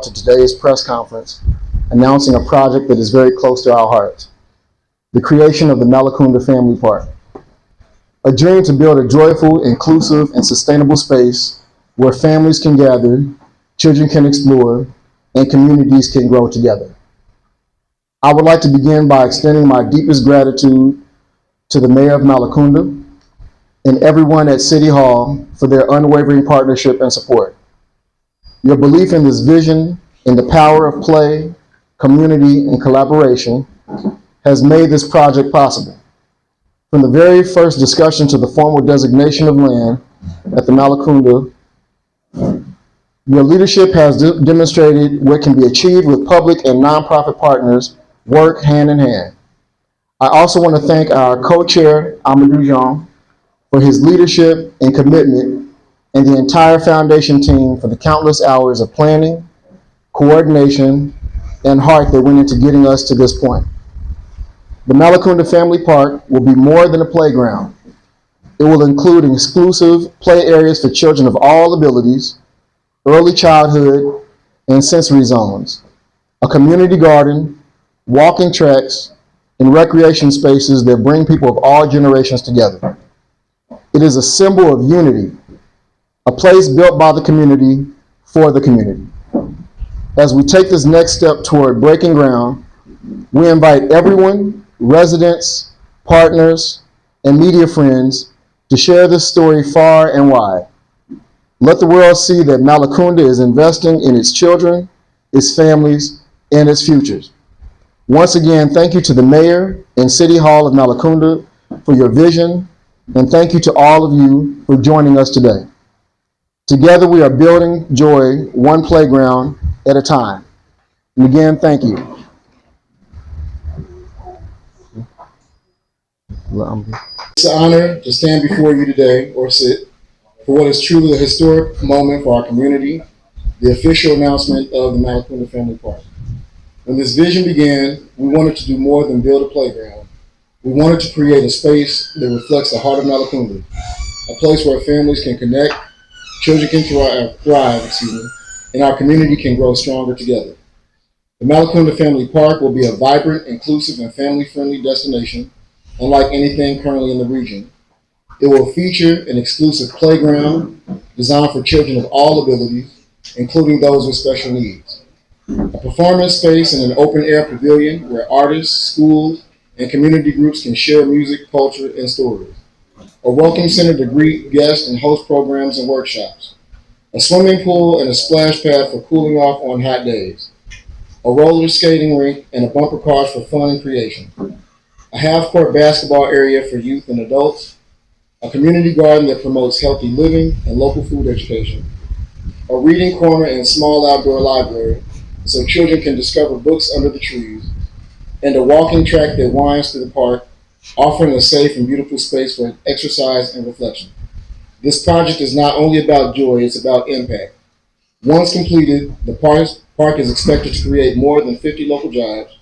out to today's press conference announcing a project that is very close to our hearts, the creation of the Malicounda Family Park. A dream to build a joyful, inclusive, and sustainable space where families can gather, children can explore, and communities can grow together. I would like to begin by extending my deepest gratitude to the Mayor of Malicounda and everyone at City Hall for their unwavering partnership and support. Your belief in this vision and the power of play, community, and collaboration has made this project possible. From the very first discussion to the formal designation of land at the Malicounda, your leadership has demonstrated what can be achieved with public and nonprofit partners work hand in hand. I also want to thank our co-chair, Amadou Jean, for his leadership and commitment, and the entire foundation team for the countless hours of planning, coordination, and heart that went into getting us to this point. The Malicounda Family Park will be more than a playground. It will include exclusive play areas for children of all abilities, early childhood, and sensory zones, a community garden, walking tracks, and recreation spaces that bring people of all generations together. It is a symbol of unity, a place built by the community for the community. As we take this next step toward breaking ground, we invite everyone, residents, partners, and media friends to share this story far and wide. Let the world see that Malicounda is investing in its children, its families, and its futures. Once again, thank you to the Mayor and City Hall of Malicounda for your vision, and thank you to all of you for joining us today. Together we are building joy one playground at a time. And again, thank you. It's an honor to stand before you today, or sit, for what is truly a historic moment for our community, the official announcement of the Malicounda Family Park. When this vision began, we wanted to do more than build a playground. We wanted to create a space that reflects the heart of Malicounda, a place where families can connect, children can thrive, and our community can grow stronger together. The Malicounda Family Park will be a vibrant, inclusive, and family-friendly destination, unlike anything currently in the region. It will feature an exclusive playground designed for children of all abilities, including those with special needs. A performance space and an open-air pavilion where artists, schools, and community groups can share music, culture, and stories. A welcome center to greet guests and host programs and workshops. A swimming pool and a splash pad for cooling off on hot days. A roller skating rink and a bumper cars for fun and creation. A half-court basketball area for youth and adults. A community garden that promotes healthy living and local food education. A reading corner and small outdoor library so children can discover books under the trees, and a walking track that winds through the park, offering a safe and beautiful space for exercise and reflection. This project is not only about joy, it's about impact. Once completed, the park is expected to create more than 50 local jobs,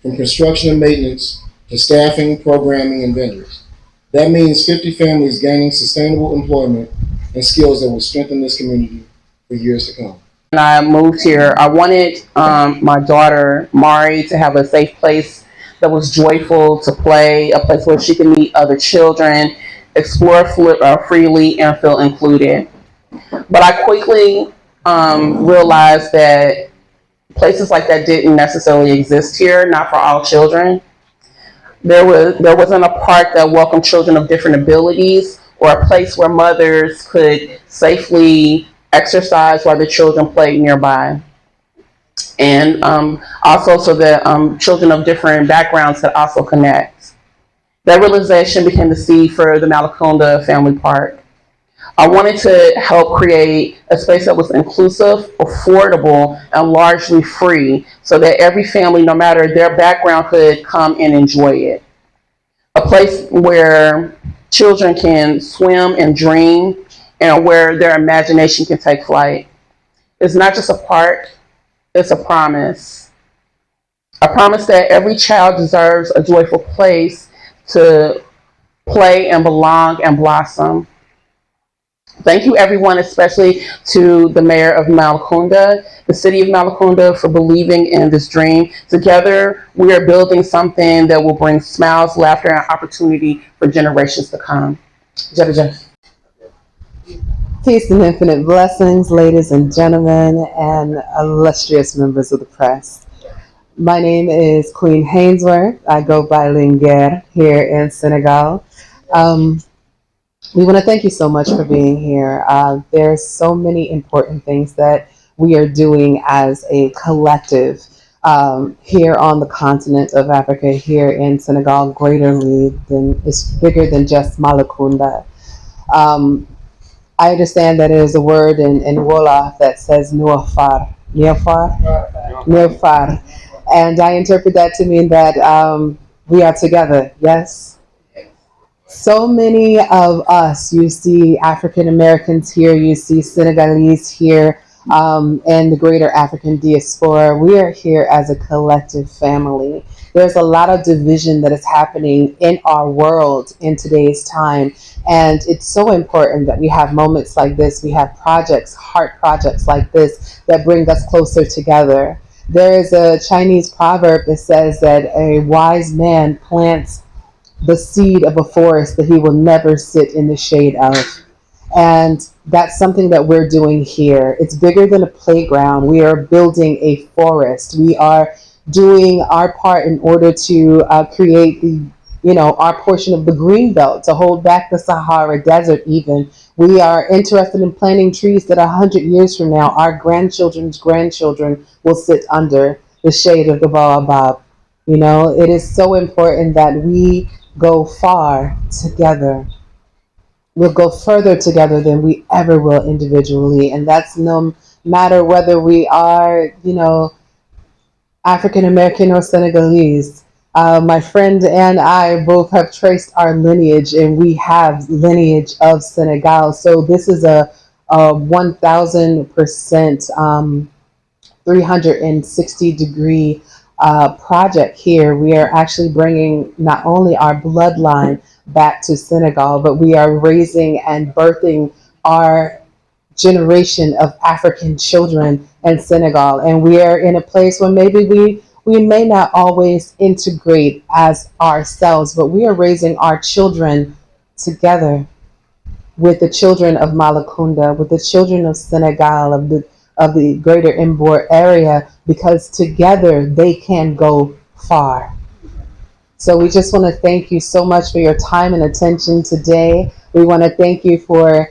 from construction and maintenance to staffing, programming, and vendors. That means 50 families gaining sustainable employment and skills that will strengthen this community for years to come. When I moved here, I wanted my daughter, Mari, to have a safe place that was joyful to play, a place where she could meet other children, explore freely, and feel included. But I quickly realized that places like that didn't necessarily exist here, not for all children. There wasn't a park that welcomed children of different abilities, or a place where mothers could safely exercise while the children played nearby. And also so that children of different backgrounds could also connect. That realization became the seed for the Malicounda Family Park. I wanted to help create a space that was inclusive, affordable, and largely free, so that every family, no matter their background, could come and enjoy it. A place where children can swim and dream, and where their imagination can take flight. It's not just a park, it's a promise. A promise that every child deserves a joyful place to play and belong and blossom. Thank you, everyone, especially to the mayor of Malicounda, the city of Malicounda, for believing in this dream. Together, we are building something that will bring smiles, laughter, and opportunity for generations to come. Jada. Peace and infinite blessings, ladies and gentlemen, and illustrious members of the press. My name is Queen Hainsworth. I go by Linguer here in Senegal. Um, we want to thank you so much for being here. There's so many important things that we are doing as a collective here on the continent of Africa, here in Senegal, greaterly than it's bigger than just Malakunda. Um, I understand that it is a word in Wolof that says Nuafar. Nuafar? Nuafar. And I interpret that to mean that we are together, yes? So many of us, you see African Americans here, you see Senegalese here, and the greater African diaspora. We are here as a collective family. There's a lot of division that is happening in our world in today's time. And it's so important that we have moments like this. We have projects, heart projects like this that bring us closer together. There is a Chinese proverb that says that a wise man plants the seed of a forest that he will never sit in the shade of. And that's something that we're doing here. It's bigger than a playground. We are building a forest. We are doing our part in order to create our portion of the green belt to hold back the Sahara Desert even. We are interested in planting trees that 100 years from now, our grandchildren's grandchildren will sit under the shade of the baobab. It is so important that we go far together. We'll go further together than we ever will individually. And that's no matter whether we are, African American or Senegalese. My friend and I both have traced our lineage, and we have lineage of Senegal. So this is a 1,000% 360-degree project here. We are actually bringing not only our bloodline back to Senegal, but we are raising and birthing our generation of African children in Senegal. And we are in a place where maybe we may not always integrate as ourselves, but we are raising our children together with the children of Malicounda, with the children of Senegal, of the greater Mbor area, because together they can go far. So we just want to thank you so much for your time and attention today. We want to thank you for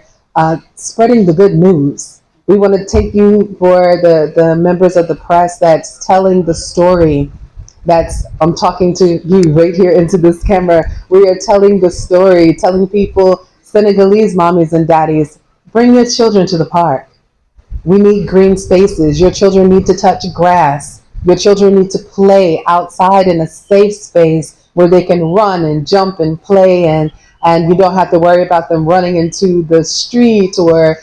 spreading the good news. We want to thank you for the members of the press that's telling the story. I'm talking to you right here into this camera. We are telling the story, telling people, Senegalese mommies and daddies, bring your children to the park. We need green spaces. Your children need to touch grass. Your children need to play outside in a safe space where they can run and jump and play, and you don't have to worry about them running into the street or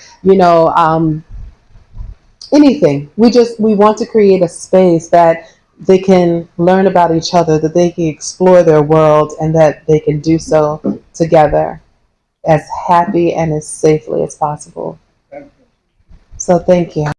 anything. We want to create a space that they can learn about each other, that they can explore their world, and that they can do so together as happy and as safely as possible. So thank you.